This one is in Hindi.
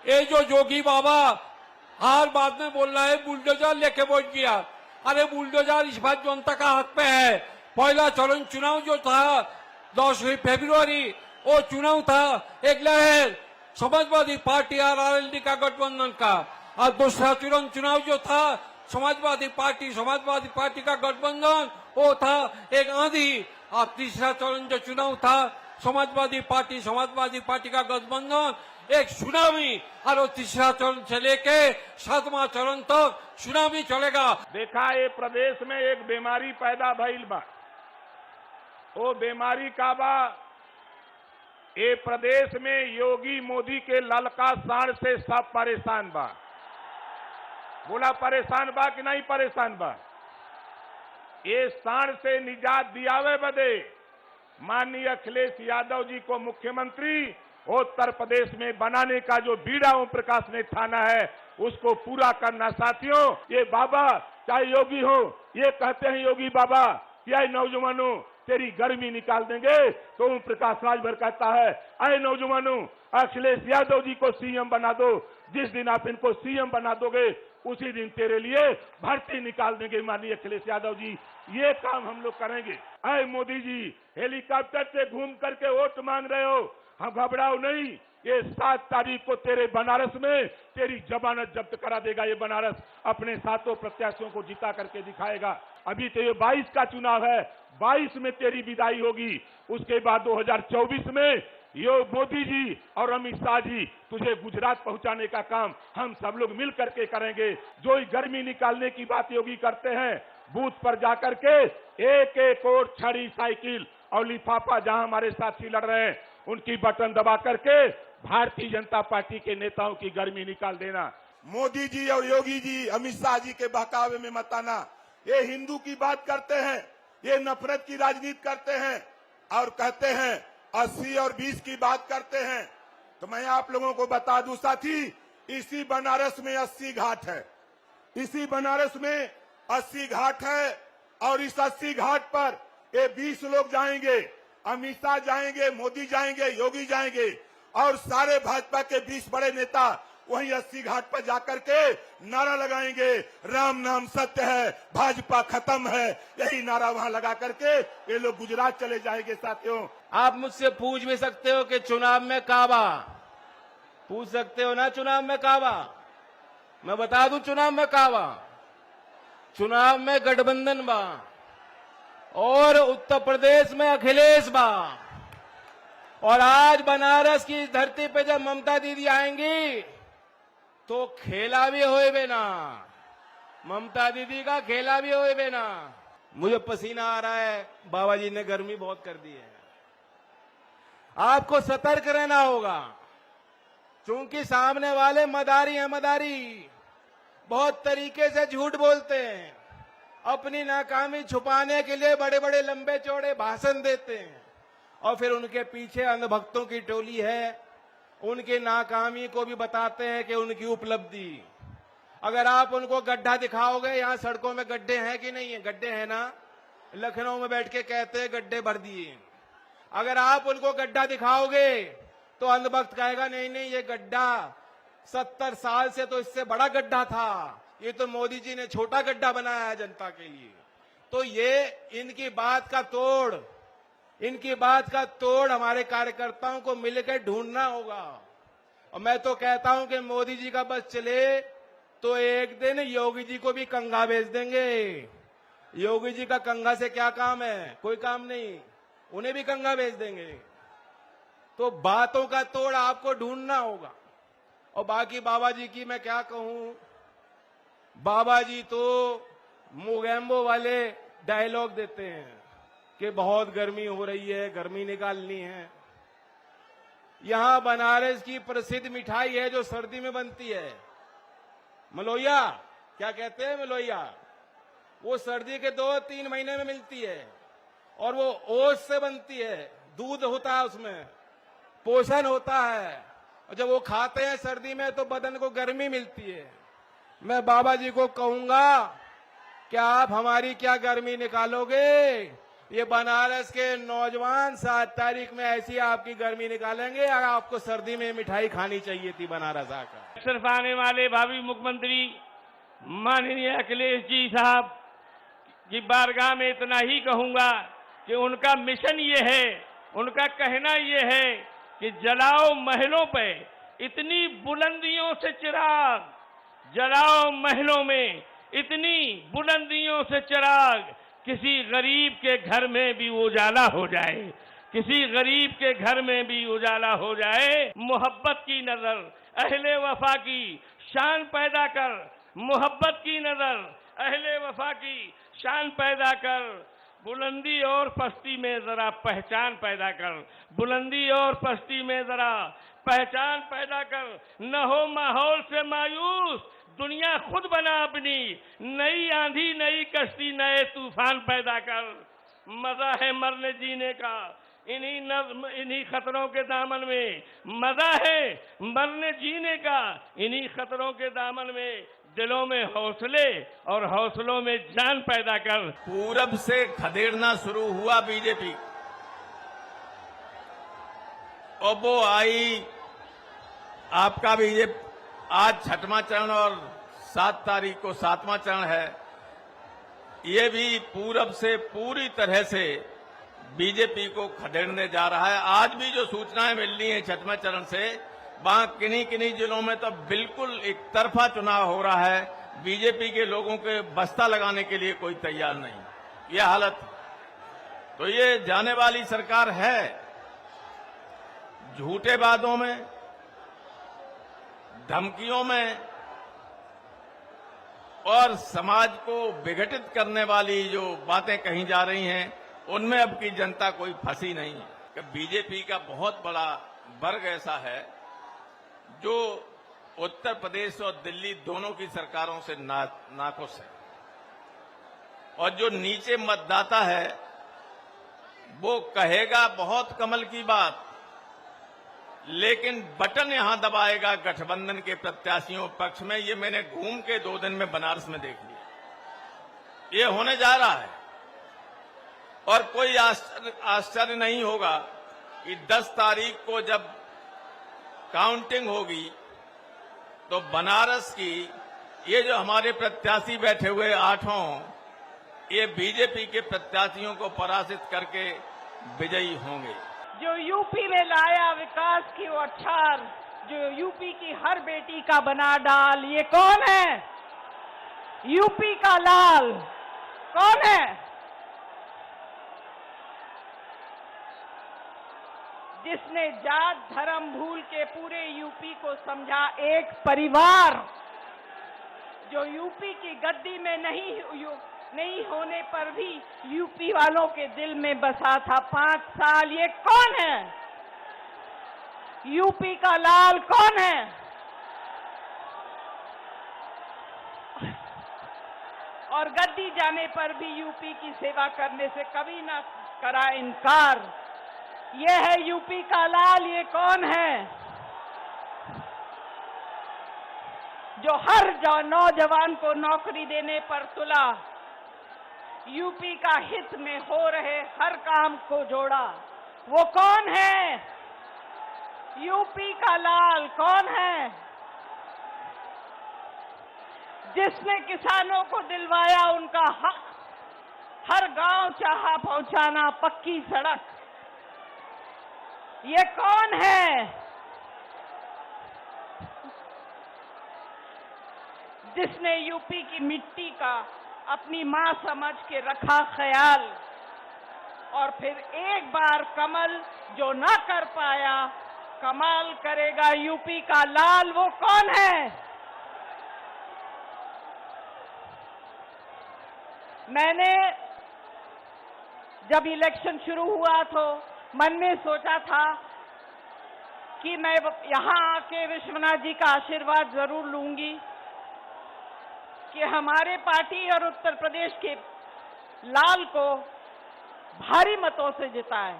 ये जो जोगी बाबा हर बात में बोल रहा है बुलडोजर लेके बैठ गया। अरे बुलडोजर इस बार जनता का हाथ में है। पहला चरण चुनाव जो था 10 फरवरी, वो चुनाव था एक लहर समाजवादी पार्टी और आरएलडी का गठबंधन का, और दूसरा चरण चुनाव जो था समाजवादी पार्टी का गठबंधन, वो था एक आंधी। और तीसरा चरण जो चुनाव था समाजवादी पार्टी का गठबंधन, एक सुनामी। और वो तीसरा चरण से लेके 7वां चरण तक सुनामी चलेगा। देखा ये प्रदेश में एक बीमारी पैदा भइल बा। वो बीमारी का बा, ये प्रदेश में योगी मोदी के ललका साढ़ से सब परेशान बा। बोला परेशान बा कि नहीं परेशान बा? ये साढ़ से निजात दियावे बदे माननीय अखिलेश यादव जी को मुख्यमंत्री उत्तर प्रदेश में बनाने का जो बीड़ा ओम प्रकाश ने ठाना है, उसको पूरा करना। साथियों, ये बाबा चाहे योगी हो, ये कहते हैं योगी बाबा क्या नौजवानों तेरी गर्मी निकाल देंगे, तो ओम प्रकाश राजभर कहता है अरे नौजवानों अखिलेश यादव जी को सीएम बना दो। जिस दिन आप इनको सीएम बना दोगे उसी दिन तेरे लिए भर्ती निकाल देंगे माननीय अखिलेश यादव जी। ये काम हम लोग करेंगे। अरे मोदी जी हेलीकॉप्टर से घूम करके वोट मांग रहे हो, हम घबराओ नहीं। ये 7 तारीख को तेरे बनारस में तेरी जमानत जब्त करा देगा। ये बनारस अपने 7 प्रत्याशियों को जिता करके दिखाएगा। अभी तो ये 22 का चुनाव है, 22 में तेरी विदाई होगी। उसके बाद 2024 में यो मोदी जी और अमित शाह जी तुझे गुजरात पहुंचाने का काम हम सब लोग मिल करके करेंगे। जो गर्मी निकालने की बात योगी करते हैं, बूथ पर जाकर के एक और छड़ी, साइकिल और लिफाफा जहां हमारे साथी लड़ रहे हैं उनकी बटन दबा करके भारतीय जनता पार्टी के नेताओं की गर्मी निकाल देना। मोदी जी और योगी जी अमित शाह जी के बहकावे में मत आना। ये हिंदू की बात करते हैं, ये नफरत की राजनीति करते हैं और कहते हैं 80 और 20 की बात करते हैं। तो मैं आप लोगों को बता दूं साथी, इसी बनारस में 80 घाट है, इसी बनारस में 80 घाट है। और इस 80 घाट पर ये 20 लोग जाएंगे, अमित शाह जाएंगे, मोदी जाएंगे, योगी जाएंगे और सारे भाजपा के 20 बड़े नेता वहीं 80 घाट पर जाकर के नारा लगाएंगे, राम नाम सत्य है, भाजपा खत्म है। यही नारा वहां लगा करके ये लोग गुजरात चले जाएंगे। साथियों, आप मुझसे पूछ भी सकते हो कि चुनाव में काबा, पूछ सकते हो ना चुनाव में काबा। मैं बता दूं चुनाव में काबा, चुनाव में गठबंधन बा और उत्तर प्रदेश में अखिलेश बा। और आज बनारस की धरती पे जब ममता दीदी आएंगी तो खेला भी होए बेना, ममता दीदी का खेला भी होए बेना। मुझे पसीना आ रहा है, बाबा जी ने गर्मी बहुत कर दी है। आपको सतर्क रहना होगा क्योंकि सामने वाले मदारी हैं, मदारी बहुत तरीके से झूठ बोलते हैं, अपनी नाकामी छुपाने के लिए बड़े बड़े लंबे चौड़े भाषण देते हैं और फिर उनके पीछे अंधभक्तों की टोली है, उनकी नाकामी को भी बताते हैं कि उनकी उपलब्धि। अगर आप उनको गड्ढा दिखाओगे, यहाँ सड़कों में गड्ढे हैं कि नहीं है? गड्ढे हैं ना, लखनऊ में बैठ के कहते हैं गड्ढे भर दिए। अगर आप उनको गड्ढा दिखाओगे तो अंधभक्त कहेगा नहीं नहीं ये गड्ढा 70 साल से तो इससे बड़ा गड्ढा था, ये तो मोदी जी ने छोटा गड्ढा बनाया है जनता के लिए। तो ये इनकी बात का तोड़ हमारे कार्यकर्ताओं को मिलकर ढूंढना होगा। और मैं तो कहता हूं कि मोदी जी का बस चले तो एक दिन योगी जी को भी कंघा भेज देंगे। योगी जी का कंघा से क्या काम है? कोई काम नहीं, उन्हें भी कंघा भेज देंगे। तो बातों का तोड़ आपको ढूंढना होगा। और बाकी बाबा जी की मैं क्या कहूं, बाबा जी तो मोगैम्बो वाले डायलॉग देते हैं कि बहुत गर्मी हो रही है, गर्मी निकालनी है। यहां बनारस की प्रसिद्ध मिठाई है जो सर्दी में बनती है, मलोइया, क्या कहते हैं मलोइया। वो सर्दी के 2-3 महीने में मिलती है और वो ओट्स से बनती है, दूध होता है उसमें, पोषण होता है। और जब वो खाते हैं सर्दी में तो बदन को गर्मी मिलती है। मैं बाबा जी को कहूंगा कि आप हमारी क्या गर्मी निकालोगे, ये बनारस के नौजवान 7 तारीख में ऐसी आपकी गर्मी निकालेंगे और आपको सर्दी में मिठाई खानी चाहिए थी बनारस आकर। सिर्फ आने वाले भावी मुख्यमंत्री माननीय अखिलेश जी साहब की बारगाह में इतना ही कहूंगा कि उनका मिशन ये है, उनका कहना ये है कि जलाओ महलों पे इतनी बुलंदियों से चिराग, जलाओ महलों में इतनी बुलंदियों से चिराग, किसी गरीब के घर में भी उजाला हो जाए, किसी गरीब के घर में भी उजाला हो जाए। मोहब्बत की नजर अहले वफा की शान पैदा कर, मोहब्बत की नजर अहले वफा की शान पैदा कर, बुलंदी और पस्ती में जरा पहचान पैदा कर, बुलंदी और पस्ती में जरा पहचान पैदा कर। न हो माहौल से मायूस, दुनिया खुद बना अपनी, नई आंधी नई कश्ती नए तूफान पैदा कर। मजा है मरने जीने का इन्हीं खतरों के दामन में, मजा है मरने जीने का इन्हीं खतरों के दामन में। दिलों में हौसले और हौसलों में जान पैदा कर। पूरब से खदेड़ना शुरू हुआ बीजेपी, और वो आई आपका बीजेपी आज 6वां चरण और 7 तारीख को 7वां चरण है। ये भी पूरब से पूरी तरह से बीजेपी को खदेड़ने जा रहा है। आज भी जो सूचनाएं मिल रही हैं 6वें चरण से, वहां किन्हीं जिलों में तो बिल्कुल एक तरफा चुनाव हो रहा है। बीजेपी के लोगों के बस्ता लगाने के लिए कोई तैयार नहीं। यह हालत, तो ये जाने वाली सरकार है झूठे वादों में, धमकियों में और समाज को विघटित करने वाली जो बातें कही जा रही हैं, उनमें अब की जनता कोई फंसी नहीं है। कि बीजेपी का बहुत बड़ा वर्ग ऐसा है जो उत्तर प्रदेश और दिल्ली दोनों की सरकारों से नाखुश है, और जो नीचे मतदाता है वो कहेगा बहुत कमल की बात, लेकिन बटन यहां दबाएगा गठबंधन के प्रत्याशियों पक्ष में। ये मैंने घूम के 2 दिन में बनारस में देख लिया। ये होने जा रहा है, और कोई आश्चर्य नहीं होगा कि 10 तारीख को जब काउंटिंग होगी तो बनारस की ये जो हमारे प्रत्याशी बैठे हुए 8 ये बीजेपी के प्रत्याशियों को पराजित करके विजयी होंगे। जो यूपी में लाया विकास की बौछार, जो यूपी की हर बेटी का बना डाल, ये कौन है? यूपी का लाल कौन है? जिसने जात धर्म भूल के पूरे यूपी को समझा एक परिवार, जो यूपी की गद्दी में नहीं होने पर भी यूपी वालों के दिल में बसा था 5 साल। ये कौन है? यूपी का लाल कौन है? और गद्दी जाने पर भी यूपी की सेवा करने से कभी ना करा इनकार। ये है यूपी का लाल। ये कौन है? जो हर नौजवान को नौकरी देने पर तुला, यूपी का हित में हो रहे हर काम को जोड़ा। वो कौन है? यूपी का लाल कौन है? जिसने किसानों को दिलवाया उनका हक, हर गांव चाहा पहुंचाना पक्की सड़क। ये कौन है? जिसने यूपी की मिट्टी का अपनी मां समझ के रखा ख्याल, और फिर एक बार कमल जो ना कर पाया कमाल करेगा यूपी का लाल। वो कौन है? मैंने जब इलेक्शन शुरू हुआ तो मन में सोचा था कि मैं यहां आके विश्वनाथ जी का आशीर्वाद जरूर लूंगी कि हमारे पार्टी और उत्तर प्रदेश के लाल को भारी मतों से जिताए।